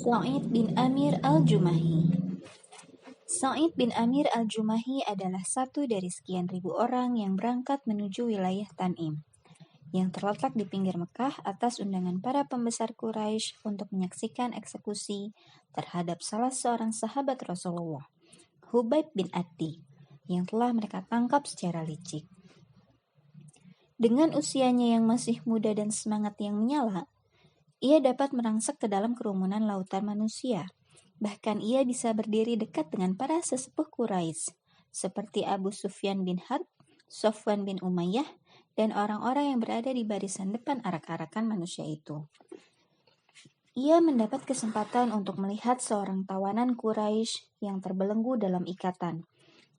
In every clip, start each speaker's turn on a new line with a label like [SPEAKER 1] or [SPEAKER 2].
[SPEAKER 1] Sa'id bin Amir al-Jumahi. Sa'id bin Amir al-Jumahi adalah satu dari sekian ribu orang yang berangkat menuju wilayah Tanim, yang terletak di pinggir Mekah atas undangan para pembesar Quraisy untuk menyaksikan eksekusi terhadap salah seorang sahabat Rasulullah, Hubaib bin Adi, yang telah mereka tangkap secara licik. Dengan usianya yang masih muda dan semangat yang menyala, ia dapat merangsak ke dalam kerumunan lautan manusia. Bahkan ia bisa berdiri dekat dengan para sesepuh Quraisy, seperti Abu Sufyan bin Harb, Sofwan bin Umayyah, dan orang-orang yang berada di barisan depan arak-arakan manusia itu. Ia mendapat kesempatan untuk melihat seorang tawanan Quraisy yang terbelenggu dalam ikatan,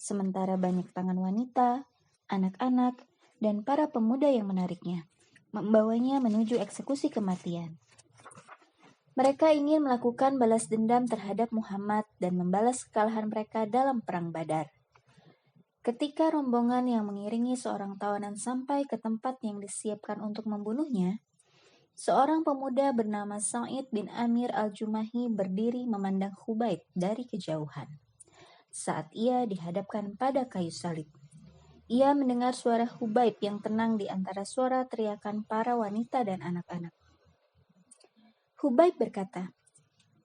[SPEAKER 1] sementara banyak tangan wanita, anak-anak, dan para pemuda yang menariknya, membawanya menuju eksekusi kematian. Mereka ingin melakukan balas dendam terhadap Muhammad dan membalas kekalahan mereka dalam Perang Badar. Ketika rombongan yang mengiringi seorang tawanan sampai ke tempat yang disiapkan untuk membunuhnya, seorang pemuda bernama Sa'id bin Amir al-Jumahi berdiri memandang Hubaib dari kejauhan. Saat ia dihadapkan pada kayu salib, ia mendengar suara Hubaib yang tenang di antara suara teriakan para wanita dan anak-anak. Hubaib berkata,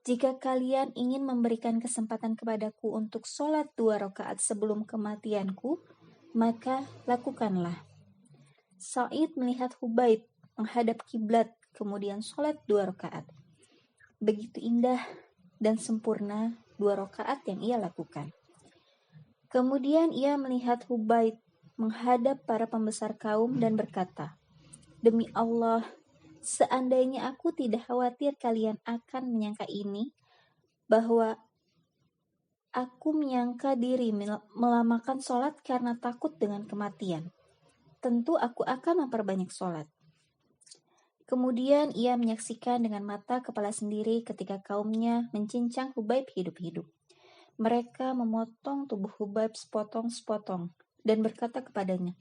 [SPEAKER 1] "Jika kalian ingin memberikan kesempatan kepadaku untuk sholat 2 rakaat sebelum kematianku, maka lakukanlah." Sa'id melihat Hubaib menghadap kiblat, kemudian sholat 2 rakaat. Begitu indah dan sempurna 2 rakaat yang ia lakukan. Kemudian ia melihat Hubaib menghadap para pembesar kaum dan berkata, "Demi Allah, seandainya aku tidak khawatir kalian akan menyangka ini, bahwa aku menyangka diri melamakan sholat karena takut dengan kematian, tentu aku akan memperbanyak sholat." Kemudian ia menyaksikan dengan mata kepala sendiri ketika kaumnya mencincang Hubaib hidup-hidup. Mereka memotong tubuh Hubaib sepotong-sepotong dan berkata kepadanya,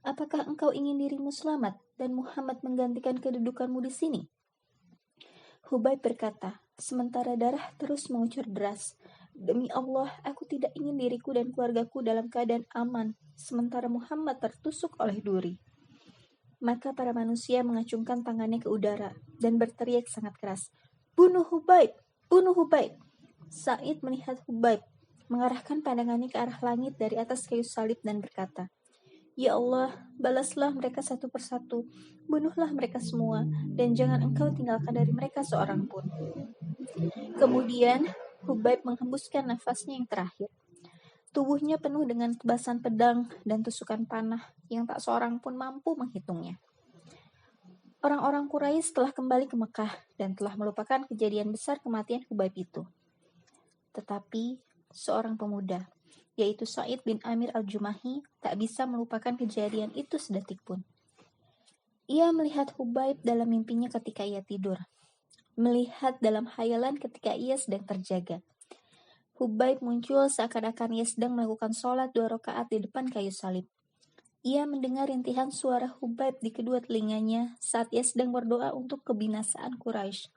[SPEAKER 1] "Apakah engkau ingin dirimu selamat dan Muhammad menggantikan kedudukanmu di sini?" Hubaib berkata, sementara darah terus mengucur deras, "Demi Allah, aku tidak ingin diriku dan keluargaku dalam keadaan aman, sementara Muhammad tertusuk oleh duri." Maka para manusia mengacungkan tangannya ke udara dan berteriak sangat keras, "Bunuh Hubaib! Bunuh Hubaib!" Sa'id melihat Hubaib mengarahkan pandangannya ke arah langit dari atas kayu salib dan berkata, "Ya Allah, balaslah mereka satu persatu, bunuhlah mereka semua, dan jangan engkau tinggalkan dari mereka seorang pun." Kemudian, Hubaib menghembuskan nafasnya yang terakhir. Tubuhnya penuh dengan tebasan pedang dan tusukan panah yang tak seorang pun mampu menghitungnya. Orang-orang Quraisy telah kembali ke Mekah dan telah melupakan kejadian besar kematian Hubaib itu. Tetapi, seorang pemuda, yaitu Sa'id bin Amir al-Jumahi, tak bisa melupakan kejadian itu sedetik pun. Ia melihat Hubaib dalam mimpinya ketika ia tidur, melihat dalam hayalan ketika ia sedang terjaga. Hubaib muncul seakan-akan ia sedang melakukan sholat 2 rakaat di depan kayu salib. Ia mendengar rintihan suara Hubaib di kedua telinganya saat ia sedang berdoa untuk kebinasaan Quraisy.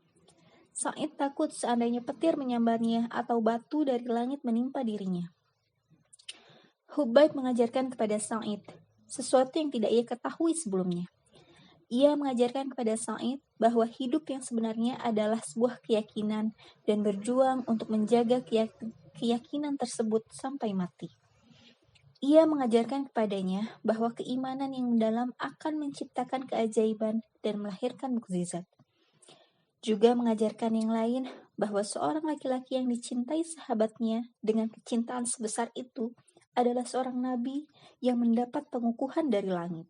[SPEAKER 1] Sa'id takut seandainya petir menyambarnya atau batu dari langit menimpa dirinya. Hubaib mengajarkan kepada Sa'id sesuatu yang tidak ia ketahui sebelumnya. Ia mengajarkan kepada Sa'id bahwa hidup yang sebenarnya adalah sebuah keyakinan dan berjuang untuk menjaga keyakinan tersebut sampai mati. Ia mengajarkan kepadanya bahwa keimanan yang mendalam akan menciptakan keajaiban dan melahirkan mukjizat. Juga mengajarkan yang lain bahwa seorang laki-laki yang dicintai sahabatnya dengan kecintaan sebesar itu adalah seorang nabi yang mendapat pengukuhan dari langit.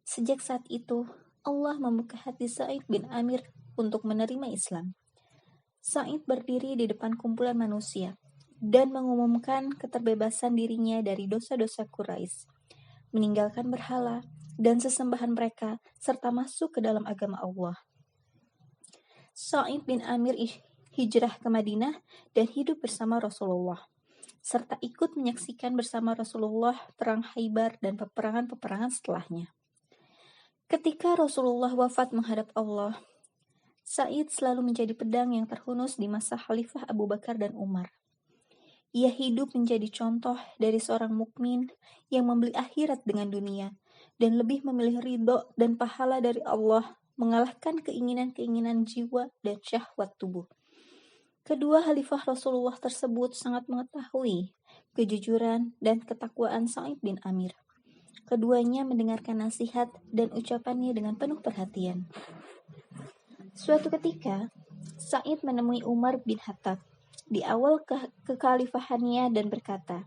[SPEAKER 1] Sejak saat itu, Allah membuka hati Sa'id bin Amir untuk menerima Islam. Sa'id berdiri di depan kumpulan manusia dan mengumumkan keterbebasan dirinya dari dosa-dosa Quraisy, meninggalkan berhala dan sesembahan mereka, serta masuk ke dalam agama Allah. Sa'id bin Amir hijrah ke Madinah dan hidup bersama Rasulullah, serta ikut menyaksikan bersama Rasulullah perang Khaybar dan peperangan-peperangan setelahnya. Ketika Rasulullah wafat menghadap Allah, Sa'id selalu menjadi pedang yang terhunus di masa Khalifah Abu Bakar dan Umar. Ia hidup menjadi contoh dari seorang mukmin yang membeli akhirat dengan dunia dan lebih memilih ridho dan pahala dari Allah mengalahkan keinginan-keinginan jiwa dan syahwat tubuh. Kedua khalifah Rasulullah tersebut sangat mengetahui kejujuran dan ketakwaan Sa'id bin Amir. Keduanya mendengarkan nasihat dan ucapannya dengan penuh perhatian. Suatu ketika, Sa'id menemui Umar bin Khattab di awal kekhalifahannya dan berkata,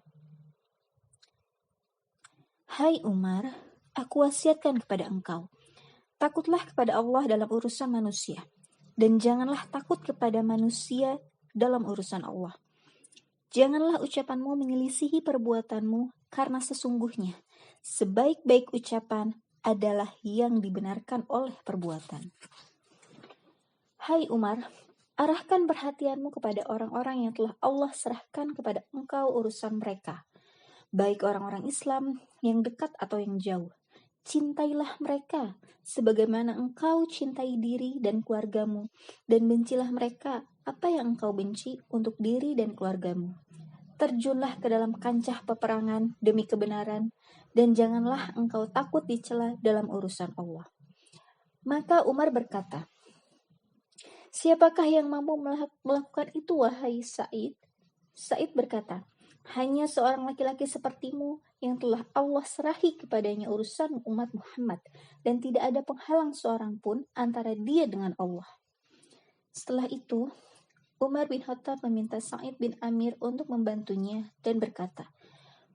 [SPEAKER 1] "Hai Umar, aku wasiatkan kepada engkau, takutlah kepada Allah dalam urusan manusia, dan janganlah takut kepada manusia dalam urusan Allah. Janganlah ucapanmu menyelisihi perbuatanmu, karena sesungguhnya sebaik-baik ucapan adalah yang dibenarkan oleh perbuatan. Hai Umar, arahkan perhatianmu kepada orang-orang yang telah Allah serahkan kepada engkau urusan mereka, baik orang-orang Islam yang dekat atau yang jauh. Cintailah mereka sebagaimana engkau cintai diri dan keluargamu, dan bencilah mereka apa yang engkau benci untuk diri dan keluargamu. Terjunlah ke dalam kancah peperangan demi kebenaran, dan janganlah engkau takut dicela dalam urusan Allah." Maka Umar berkata, "Siapakah yang mampu melakukan itu, wahai Sa'id?" Sa'id berkata, "Hanya seorang laki-laki sepertimu yang telah Allah serahi kepadanya urusan umat Muhammad, dan tidak ada penghalang seorang pun antara dia dengan Allah." Setelah itu, Umar bin Khattab meminta Sa'id bin Amir untuk membantunya dan berkata,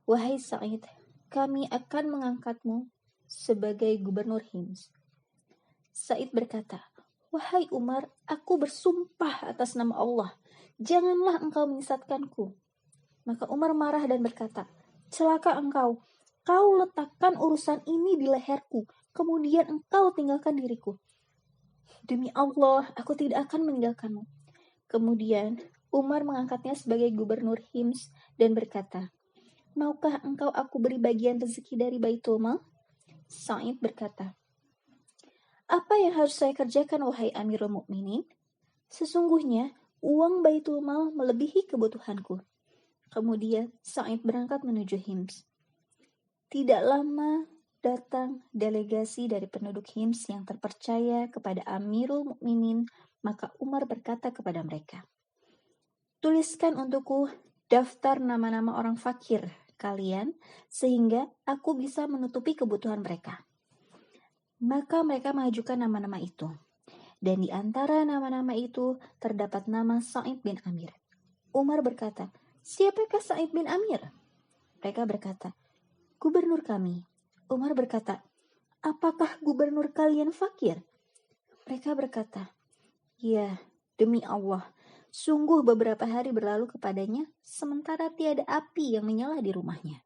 [SPEAKER 1] "Wahai Sa'id, kami akan mengangkatmu sebagai gubernur Hims." Sa'id berkata, "Wahai Umar, aku bersumpah atas nama Allah, janganlah engkau menyesatkanku." Maka Umar marah dan berkata, "Celaka engkau, kau letakkan urusan ini di leherku, kemudian engkau tinggalkan diriku. Demi Allah, aku tidak akan meninggalkanmu." Kemudian Umar mengangkatnya sebagai gubernur Hims dan berkata, "Maukah engkau aku beri bagian rezeki dari Baitul Mal?" Sa'id berkata, "Apa yang harus saya kerjakan, wahai Amirul Mukminin? Sesungguhnya uang Baitul Mal melebihi kebutuhanku." Kemudian Sa'id berangkat menuju Hims. Tidak lama datang delegasi dari penduduk Hims yang terpercaya kepada Amirul Mukminin, maka Umar berkata kepada mereka, "Tuliskan untukku daftar nama-nama orang fakir kalian, sehingga aku bisa menutupi kebutuhan mereka." Maka mereka mengajukan nama-nama itu. Dan di antara nama-nama itu terdapat nama Sa'id bin Amir. Umar berkata, "Siapakah Sa'id bin Amir?" Mereka berkata, "Gubernur kami." Umar berkata, "Apakah gubernur kalian fakir?" Mereka berkata, "Ya, demi Allah, sungguh beberapa hari berlalu kepadanya, sementara tiada api yang menyala di rumahnya."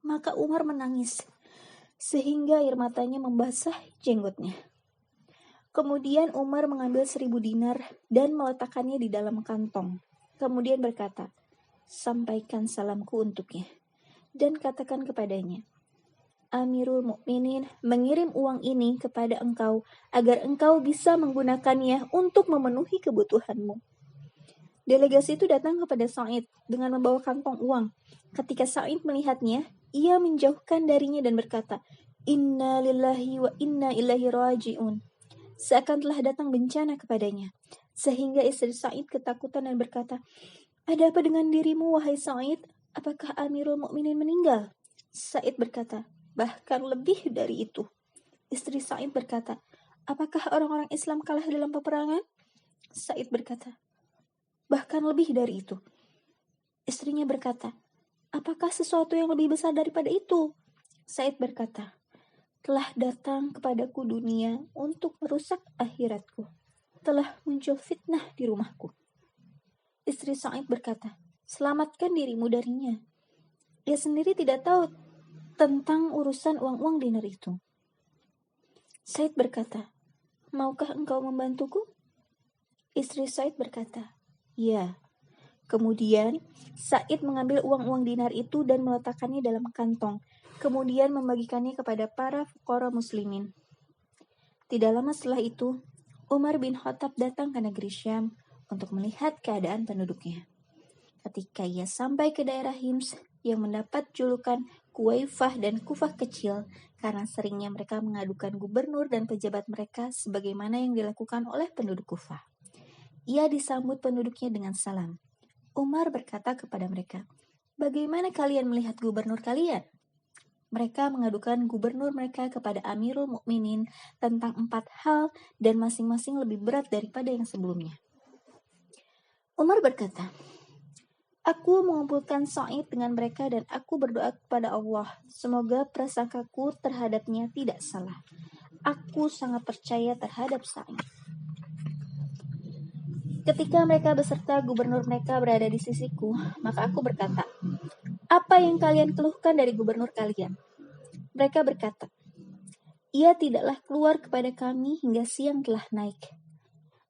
[SPEAKER 1] Maka Umar menangis, sehingga air matanya membasah jenggotnya. Kemudian Umar mengambil 1.000 dinar dan meletakkannya di dalam kantong. Kemudian berkata, "Sampaikan salamku untuknya, dan katakan kepadanya, Amirul Mukminin mengirim uang ini kepada engkau agar engkau bisa menggunakannya untuk memenuhi kebutuhanmu." Delegasi itu datang kepada Sa'id dengan membawa kantong uang. Ketika Sa'id melihatnya, ia menjauhkan darinya dan berkata, "Inna lillahi wa inna ilaihi raji'un." Seakan telah datang bencana kepadanya. Sehingga istri Sa'id ketakutan dan berkata, "Ada apa dengan dirimu, wahai Sa'id? Apakah Amirul Mukminin meninggal?" Sa'id berkata, "Bahkan lebih dari itu." Istri Sa'id berkata, "Apakah orang-orang Islam kalah dalam peperangan?" Sa'id berkata, "Bahkan lebih dari itu." Istrinya berkata, "Apakah sesuatu yang lebih besar daripada itu?" Sa'id berkata, "Telah datang kepadaku dunia untuk merusak akhiratku. Telah muncul fitnah di rumahku." Istri Sa'id berkata, "Selamatkan dirimu darinya. Ia sendiri tidak tahu tentang urusan uang-uang dinar itu." Sa'id berkata, "Maukah engkau membantuku?" Istri Sa'id berkata, "Ya." Kemudian Sa'id mengambil uang-uang dinar itu dan meletakkannya dalam kantong, kemudian membagikannya kepada para fuqara muslimin. Tidak lama setelah itu, Umar bin Khattab datang ke negeri Syam untuk melihat keadaan penduduknya. Ketika ia sampai ke daerah Hims yang mendapat julukan Kuwaifah dan Kufah kecil karena seringnya mereka mengadukan gubernur dan pejabat mereka sebagaimana yang dilakukan oleh penduduk Kufah. Ia disambut penduduknya dengan salam. Umar berkata kepada mereka, "Bagaimana kalian melihat gubernur kalian?" Mereka mengadukan gubernur mereka kepada Amirul Mukminin tentang 4 hal dan masing-masing lebih berat daripada yang sebelumnya. Umar berkata, "Aku mengumpulkan Sa'id dengan mereka dan aku berdoa kepada Allah. Semoga prasangkaku terhadapnya tidak salah. Aku sangat percaya terhadap Sa'id." Ketika mereka beserta gubernur mereka berada di sisiku, maka aku berkata, "Apa yang kalian keluhkan dari gubernur kalian?" Mereka berkata, "Ia tidaklah keluar kepada kami hingga siang telah naik."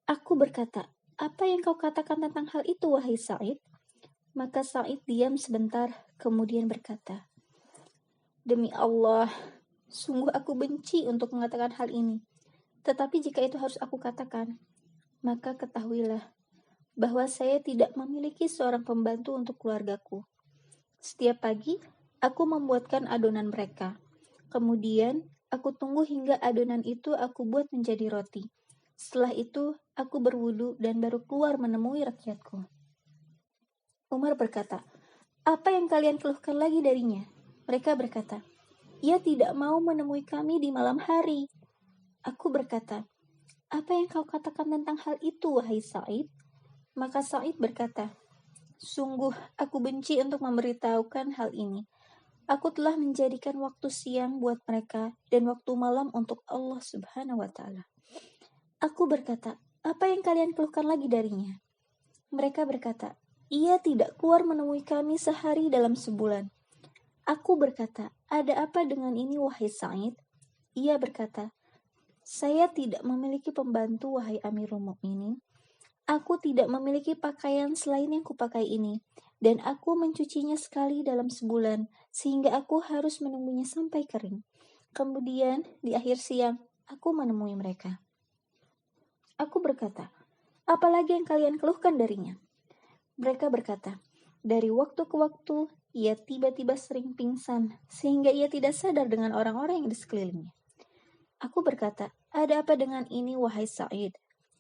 [SPEAKER 1] Aku berkata, "Apa yang kau katakan tentang hal itu, wahai Sa'id?" Maka Sa'id diam sebentar, kemudian berkata, "Demi Allah, sungguh aku benci untuk mengatakan hal ini. Tetapi jika itu harus aku katakan, maka ketahuilah bahwa saya tidak memiliki seorang pembantu untuk keluargaku. Setiap pagi, aku membuatkan adonan mereka. Kemudian, aku tunggu hingga adonan itu aku buat menjadi roti. Setelah itu, aku berwudu dan baru keluar menemui rakyatku." Umar berkata, "Apa yang kalian keluhkan lagi darinya?" Mereka berkata, "Ia tidak mau menemui kami di malam hari." Aku berkata, "Apa yang kau katakan tentang hal itu, wahai Sa'id?" Maka Sa'id berkata, "Sungguh aku benci untuk memberitahukan hal ini. Aku telah menjadikan waktu siang buat mereka dan waktu malam untuk Allah Subhanahu wa Ta'ala." Aku berkata, "Apa yang kalian keluhkan lagi darinya?" Mereka berkata, "Ia tidak keluar menemui kami sehari dalam sebulan." Aku berkata, "Ada apa dengan ini, wahai Sa'id?" Ia berkata, "Saya tidak memiliki pembantu, wahai Amirul Mukminin. Aku tidak memiliki pakaian selain yang kupakai ini, dan aku mencucinya sekali dalam sebulan, sehingga aku harus menunggunya sampai kering. Kemudian, di akhir siang, aku menemui mereka." Aku berkata, "Apa lagi yang kalian keluhkan darinya?" Mereka berkata, "Dari waktu ke waktu, ia tiba-tiba sering pingsan, sehingga ia tidak sadar dengan orang-orang yang di sekelilingnya." Aku berkata, "Ada apa dengan ini, wahai Sa'id?"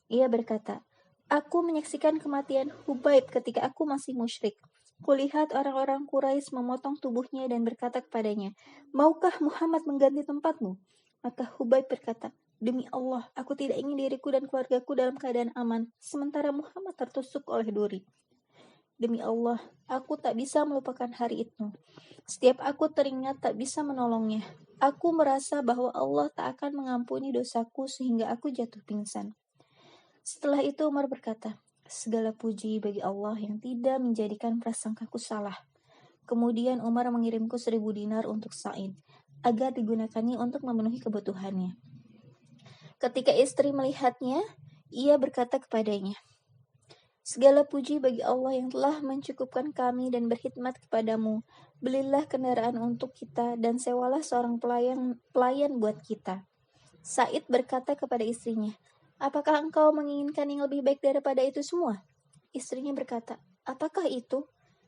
[SPEAKER 1] Ia berkata, "Aku menyaksikan kematian Hubaib ketika aku masih musyrik. Kulihat orang-orang Quraisy memotong tubuhnya dan berkata kepadanya, 'Maukah Muhammad mengganti tempatmu?' Maka Hubaib berkata, 'Demi Allah, aku tidak ingin diriku dan keluargaku dalam keadaan aman, sementara Muhammad tertusuk oleh duri. Demi Allah, aku tak bisa melupakan hari itu. Setiap aku teringat tak bisa menolongnya. Aku merasa bahwa Allah tak akan mengampuni dosaku sehingga aku jatuh pingsan." Setelah itu Umar berkata, "Segala puji bagi Allah yang tidak menjadikan prasangkaku salah." Kemudian Umar mengirimku 1.000 dinar untuk Sa'id, agar digunakannya untuk memenuhi kebutuhannya. Ketika istri melihatnya, ia berkata kepadanya, "Segala puji bagi Allah yang telah mencukupkan kami dan berkhidmat kepadamu. Belilah kendaraan untuk kita dan sewalah seorang pelayan buat kita." Sa'id berkata kepada istrinya, "Apakah engkau menginginkan yang lebih baik daripada itu semua?" Istrinya berkata, "Apakah itu?"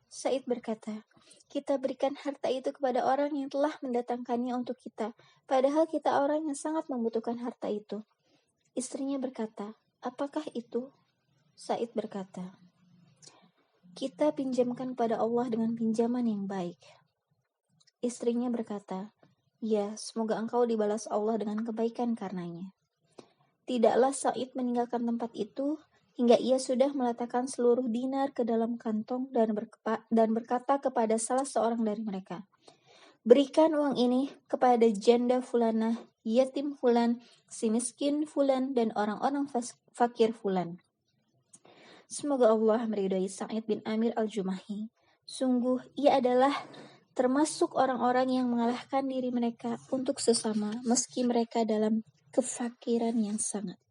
[SPEAKER 1] Sa'id berkata, "Kita berikan harta itu kepada orang yang telah mendatangkannya untuk kita, padahal kita orang yang sangat membutuhkan harta itu." Istrinya berkata, "Apakah itu?" Sa'id berkata, "Kita pinjamkan kepada Allah dengan pinjaman yang baik." Istrinya berkata, "Ya, semoga engkau dibalas Allah dengan kebaikan karenanya." Tidaklah Sa'id meninggalkan tempat itu hingga ia sudah meletakkan seluruh dinar ke dalam kantong dan berkata kepada salah seorang dari mereka, "Berikan uang ini kepada janda fulanah, yatim fulan, si miskin fulan, dan orang-orang fakir fulan." Semoga Allah meridhai Sa'id bin Amir al-Jumahi. Sungguh ia adalah termasuk orang-orang yang mengalahkan diri mereka untuk sesama meski mereka dalam kefakiran yang sangat.